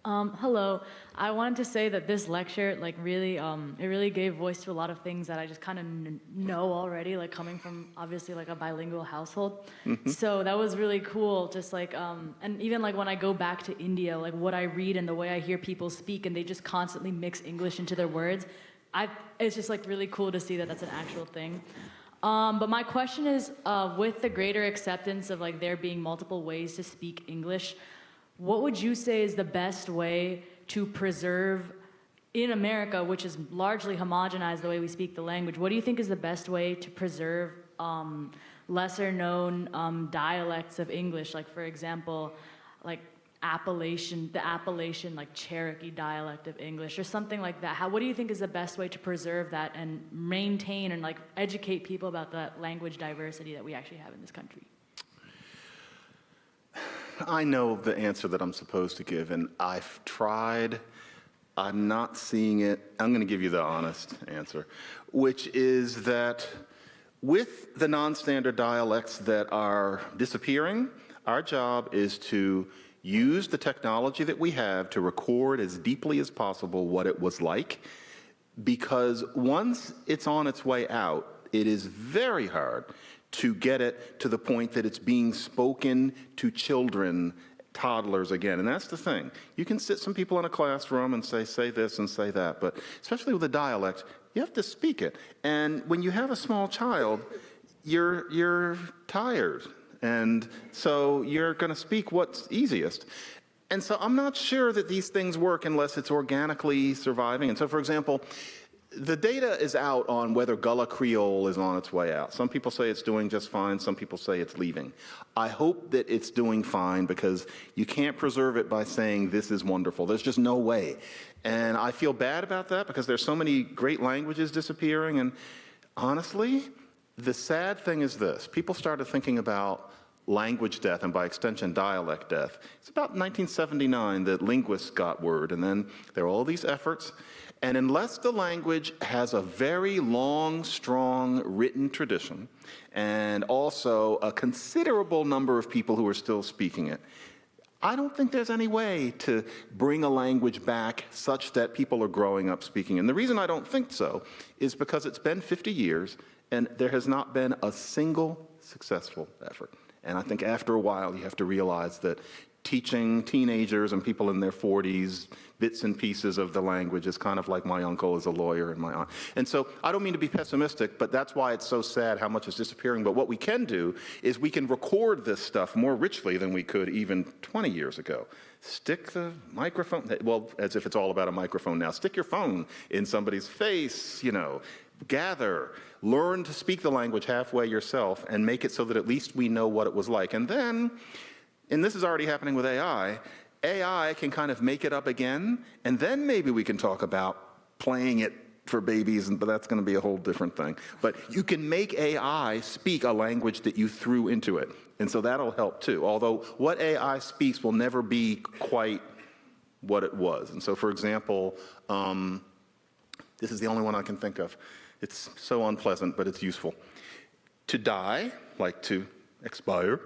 Hello. I wanted to say that this lecture, like, really, it really gave voice to a lot of things that I just kind of know already, like, coming from obviously like a bilingual household. So that was really cool. Just like, and even like when I go back to India, like what I read and the way I hear people speak, and they just constantly mix English into their words. It's just like really cool to see that that's an actual thing. But my question is, with the greater acceptance of like there being multiple ways to speak English, what would you say is the best way to preserve, in America, which is largely homogenized the way we speak the language, what do you think is the best way to preserve lesser known dialects of English? Like, for example, like the Appalachian, like Cherokee dialect of English or something like that. What do you think is the best way to preserve that and maintain and like educate people about the language diversity that we actually have in this country? I know the answer that I'm supposed to give, and I've tried. I'm not seeing it. I'm going to give you the honest answer, which is that with the non-standard dialects that are disappearing, our job is to use the technology that we have to record as deeply as possible what it was like, because once it's on its way out, it is very hard to get it to the point that it's being spoken to children, toddlers again. And that's the thing. You can sit some people in a classroom and say this and say that, but especially with a dialect, you have to speak it. And when you have a small child, you're tired. And so you're going to speak what's easiest. And so I'm not sure that these things work unless it's organically surviving. And so, for example, the data is out on whether Gullah Creole is on its way out. Some people say it's doing just fine. Some people say it's leaving. I hope that it's doing fine, because you can't preserve it by saying this is wonderful. There's just no way. And I feel bad about that, because there's so many great languages disappearing. And honestly, the sad thing is this. People started thinking about language death, and by extension, dialect death. It's about 1979 that linguists got word, and then there were all these efforts. And unless the language has a very long, strong written tradition, and also a considerable number of people who are still speaking it, I don't think there's any way to bring a language back such that people are growing up speaking. And the reason I don't think so is because it's been 50 years, and there has not been a single successful effort. And I think after a while, you have to realize that teaching teenagers and people in their 40s bits and pieces of the language is kind of like my uncle is a lawyer and my aunt. And so I don't mean to be pessimistic, but that's why it's so sad how much is disappearing. But what we can do is we can record this stuff more richly than we could even 20 years ago. Stick the microphone, well, as if it's all about a microphone now. Stick your phone in somebody's face, gather, learn to speak the language halfway yourself, and make it so that at least we know what it was like. And then, and this is already happening with AI can kind of make it up again, and then maybe we can talk about playing it for babies, but that's going to be a whole different thing. But you can make AI speak a language that you threw into it, and so that'll help too. Although what AI speaks will never be quite what it was. And so, for example, this is the only one I can think of. It's so unpleasant, but it's useful. To die, like to expire,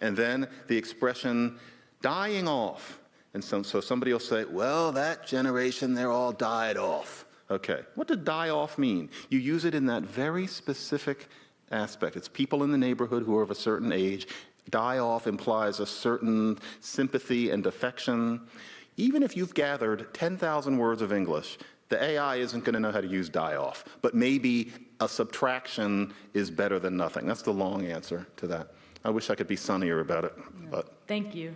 and then the expression dying off. And so somebody will say, well, that generation, they're all died off. Okay, what did die off mean? You use it in that very specific aspect. It's people in the neighborhood who are of a certain age. Die off implies a certain sympathy and affection. Even if you've gathered 10,000 words of English, the AI isn't going to know how to use die off. But maybe a subtraction is better than nothing. That's the long answer to that. I wish I could be sunnier about it. But Thank you.